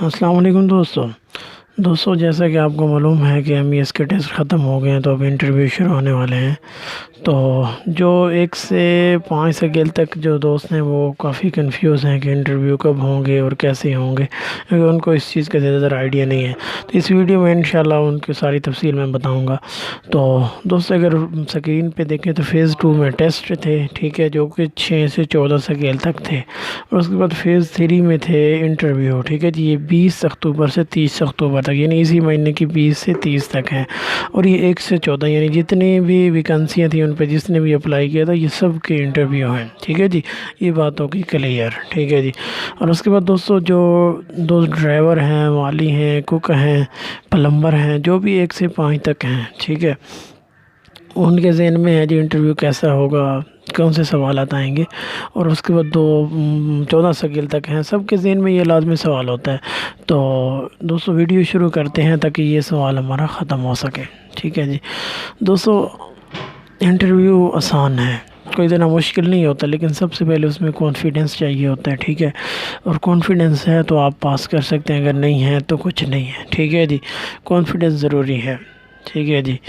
अस्सलाम वालेकुम दोस्तों जैसा कि आपको मालूम है कि एमईएस के टेस्ट ख़त्म हो गए हैं, तो अब इंटरव्यू शुरू होने वाले हैं। तो जो 1 से 5 सेकेंड तक जो दोस्त हैं वो काफ़ी कंफ्यूज हैं कि इंटरव्यू कब होंगे और कैसे होंगे, क्योंकि उनको इस चीज़ का ज़्यादातर आइडिया नहीं है। तो इस वीडियो में इंशाल्लाह उनकी सारी तफसील मैं बताऊंगा। तो दोस्तों अगर स्क्रीन पे देखें तो फ़ेज़ 2 में टेस्ट थे, ठीक है, जो कि 6 से 14 सेकेंड तक थे। और उसके बाद फ़ेज़ 3 में थे इंटरव्यू, ठीक है जी। ये 20 अक्टूबर से 30 अक्टूबर तक, यानी इसी महीने की 20 से 30 तक है। और ये 1 से 14 यानी जितनी भी वैकेंसियाँ थी उन पे जिसने भी अप्लाई किया था ये सब के इंटरव्यू हैं, ठीक है जी। ये बात होगी क्लियर, ठीक है जी। और उसके बाद दोस्तों जो दोस्त ड्राइवर हैं, माली हैं, कुक हैं, प्लम्बर हैं, जो भी 1 से 5 तक हैं, ठीक है, उनके ज़हन में है जी इंटरव्यू कैसा होगा, कौन से सवाल आएंगे। और उसके बाद 14 सेकेंड तक हैं, सबके ज़हन में ये लाजमी सवाल होता है। तो दोस्तों वीडियो शुरू करते हैं ताकि ये सवाल हमारा ख़त्म हो सके, ठीक है जी। दोस्तों इंटरव्यू आसान है, कोई इतना मुश्किल नहीं होता, लेकिन सबसे पहले उसमें कॉन्फिडेंस चाहिए होता है, ठीक है। और कॉन्फिडेंस है तो आप पास कर सकते हैं, अगर नहीं है तो कुछ नहीं है, ठीक है जी। कॉन्फिडेंस ज़रूरी है, ठीक है जी।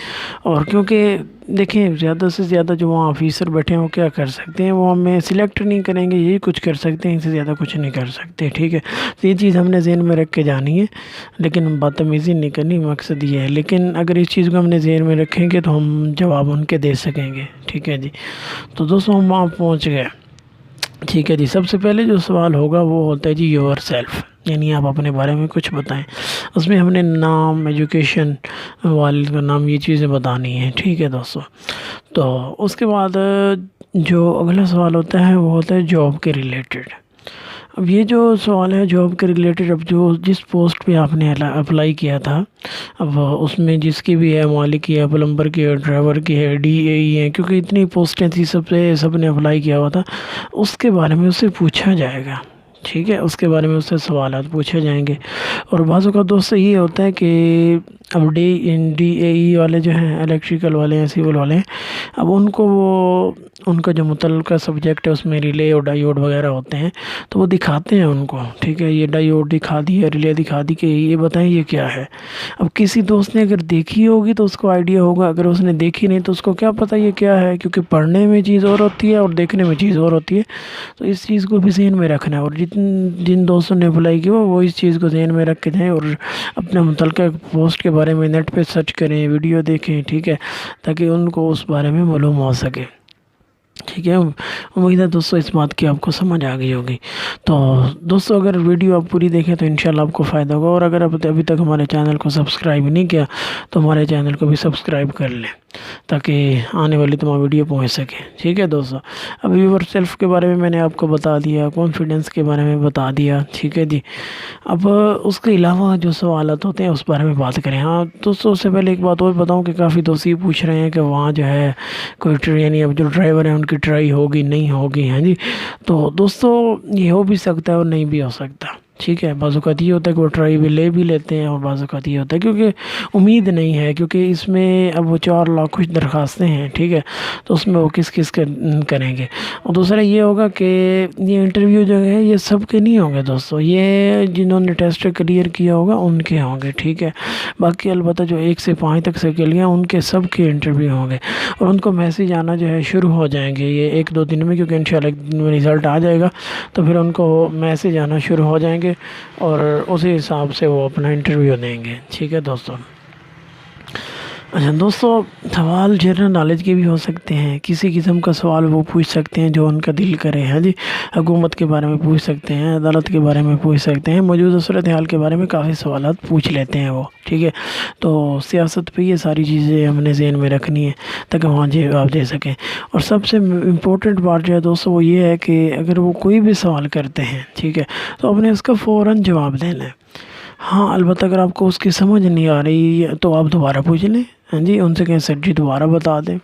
और क्योंकि देखें ज़्यादा से ज़्यादा जो वहाँ ऑफिसर बैठे हैं वो क्या कर सकते हैं, वो हमें सिलेक्ट नहीं करेंगे, यही कुछ कर सकते हैं, इससे ज़्यादा कुछ नहीं कर सकते, ठीक है। तो ये चीज़ हमने ज़हन में रख के जानी है, लेकिन बदतमीज़ी नहीं करनी, मकसद ये है। लेकिन अगर इस चीज़ को हमने ज़हन में रखेंगे तो हम जवाब उनके दे सकेंगे, ठीक है जी। तो दोस्तों हम वहाँ पहुँच गए, ठीक है जी। सबसे पहले जो सवाल होगा वो होता है जी योर सेल्फ, यानी आप अपने बारे में कुछ बताएं। उसमें हमने नाम, एजुकेशन, वालिद का नाम, ये चीज़ें बतानी है, ठीक है दोस्तों। तो उसके बाद जो अगला सवाल होता है वो होता है जॉब के रिलेटेड। अब ये जो सवाल है जॉब के रिलेटेड, अब जो जिस पोस्ट पे आपने अप्लाई किया था, अब उसमें जिसकी भी है, मालिक की है, प्लम्बर की है, ड्राइवर की है, डीएई है, क्योंकि इतनी पोस्टें थी, सबने अप्लाई किया हुआ था, उसके बारे में उससे पूछा जाएगा, ठीक है। उसके बारे में उससे सवाल पूछे जाएंगे। और बाज़ों का दोस्त ये होता है कि अब डीएई वाले जो हैं, इलेक्ट्रिकल वाले हैं, सिविल वाले हैं, अब उनको वो उनका जो मुतल्लिका सब्जेक्ट है उसमें रिले और डायोड वगैरह होते हैं, तो वो दिखाते हैं उनको, ठीक है। ये डायोड दिखा दिया, रिले दिखा दी कि ये बताएं ये क्या है। अब किसी दोस्त ने अगर देखी होगी तो उसको आइडिया होगा, अगर उसने देखी नहीं तो उसको क्या पता ये क्या है, क्योंकि पढ़ने में चीज़ और होती है और देखने में चीज़ और होती है। तो इस चीज़ को भी ज़हन में रखना है। और जिन दोस्तों ने अप्लाई किया वो इस चीज़ को ज़हन में रख के जाएँ और अपने मुतल्लिका पोस्ट के बारे में नेट पे सर्च करें, वीडियो देखें, ठीक है, ताकि उनको उस बारे में मालूम हो सके, ठीक है। उम्मीद है दोस्तों इस बात की आपको समझ आ गई होगी। तो दोस्तों अगर वीडियो आप पूरी देखें तो इंशाल्लाह आपको फ़ायदा होगा। और अगर आप अभी तक हमारे चैनल को सब्सक्राइब नहीं किया तो हमारे चैनल को भी सब्सक्राइब कर लें, ताकि आने वाली तमाम वीडियो पहुंच सके, ठीक है दोस्तों। अब व्यूअर सेल्फ के बारे में मैंने आपको बता दिया, कॉन्फिडेंस के बारे में बता दिया, ठीक है जी। अब उसके अलावा जो सवालात होते हैं उस बारे में बात करें। हाँ दोस्तों, उससे पहले एक बात और बताऊं कि काफ़ी दोस्त ये पूछ रहे हैं कि वहाँ जो है कोई यानी अब जो ड्राइवर है उनकी ट्राई होगी नहीं होगी, हैं जी। तो दोस्तों ये हो भी सकता है और नहीं भी हो सकता, ठीक है। बाज़ औक़ात ये होता है कि वो ट्राई भी लेते हैं, और बाज़ औक़ात ये होता है क्योंकि उम्मीद नहीं है, क्योंकि इसमें अब वो 4 लाख कुछ दरखास्तें हैं, ठीक है। तो उसमें वो किस किस करेंगे। और दूसरा ये होगा कि ये इंटरव्यू जो है ये सब के नहीं होंगे दोस्तों, ये जिन्होंने टेस्ट क्लियर किया होगा उनके होंगे, ठीक है। बाकी अलबत्ता जो 1 से 5 तक से लिए उनके सब के इंटरव्यू होंगे। और उनको मैसेज आना जो है शुरू हो जाएंगे ये 1-2 दिन में, क्योंकि इंशाल्लाह एक दिन में रिज़ल्ट आ जाएगा तो फिर उनको मैसेज आना शुरू हो जाएंगे और उसी हिसाब से वो अपना इंटरव्यू देंगे, ठीक है दोस्तों। अच्छा दोस्तों, सवाल जनरल नॉलेज के भी हो सकते हैं, किसी किस्म का सवाल वो पूछ सकते हैं जो उनका दिल करे, है जी। हुकूमत के बारे में पूछ सकते हैं, अदालत के बारे में पूछ सकते हैं, मौजूदा सूरत हाल के बारे में काफ़ी सवाल पूछ लेते हैं वो, ठीक है। तो सियासत पे ये सारी चीज़ें हमने ज़हन में रखनी है ताकि वहाँ जवाब दे सकें। और सबसे इम्पोर्टेंट बात जो है दोस्तों वो ये है कि अगर वो कोई भी सवाल करते हैं, ठीक है, तो अपने उसका फ़ौरन जवाब देना है। हाँ अलबत्ता अगर आपको उसकी समझ नहीं आ रही तो आप दोबारा पूछ लें, ہاں جی، ان سے کہیں سر جی دوبارہ بتا دیں.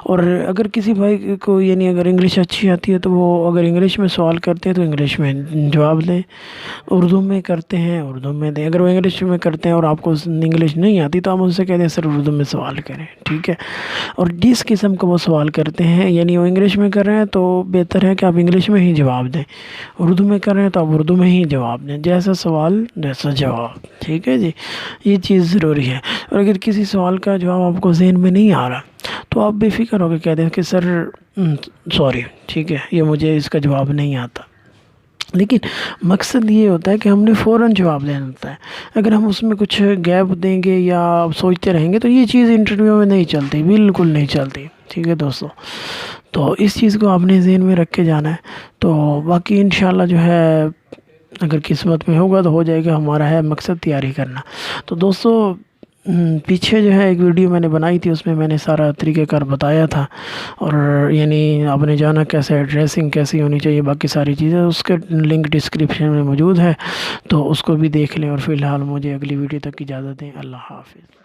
اور اگر کسی بھائی کو یعنی اگر انگلش اچھی آتی ہے تو وہ اگر انگلش میں سوال کرتے ہیں تو انگلش میں جواب دیں، اردو میں کرتے ہیں اردو میں دیں. اگر وہ انگلش میں کرتے ہیں اور آپ کو انگلش نہیں آتی تو آپ ان سے کہتے ہیں سر اردو میں سوال کریں، ٹھیک ہے. اور جس قسم کا وہ سوال کرتے ہیں یعنی وہ انگلش میں کر رہے ہیں تو بہتر ہے کہ آپ انگلش میں ہی جواب دیں، اردو میں کر رہے ہیں تو آپ اردو میں ہی جواب دیں. جیسا سوال جیسا جواب، ٹھیک ہے جی، یہ چیز ضروری ہے. اور اگر کسی سوال کا جواب آپ کو ذہن میں نہیں آ رہا تو آپ بے فکر ہو کے کہہ دیں کہ سر سوری، ٹھیک ہے، یہ مجھے اس کا جواب نہیں آتا. لیکن مقصد یہ ہوتا ہے کہ ہم نے فوراً جواب دینا ہوتا ہے. اگر ہم اس میں کچھ گیپ دیں گے یا سوچتے رہیں گے تو یہ چیز انٹرویو میں نہیں چلتی، بالکل نہیں چلتی، ٹھیک ہے دوستو. تو اس چیز کو آپ نے ذہن میں رکھ کے جانا ہے. تو باقی انشاءاللہ جو ہے اگر قسمت میں ہوگا تو ہو جائے گا. ہمارا ہے مقصد تیاری کرنا. تو دوستو پیچھے جو ہے ایک ویڈیو میں نے بنائی تھی، اس میں میں نے سارا طریقہ کار بتایا تھا، اور یعنی آپ نے جانا کیسے ڈریسنگ کیسی ہونی چاہیے، باقی ساری چیزیں اس کے لنک ڈسکرپشن میں موجود ہے، تو اس کو بھی دیکھ لیں. اور فی الحال مجھے اگلی ویڈیو تک اجازت دیں. اللہ حافظ.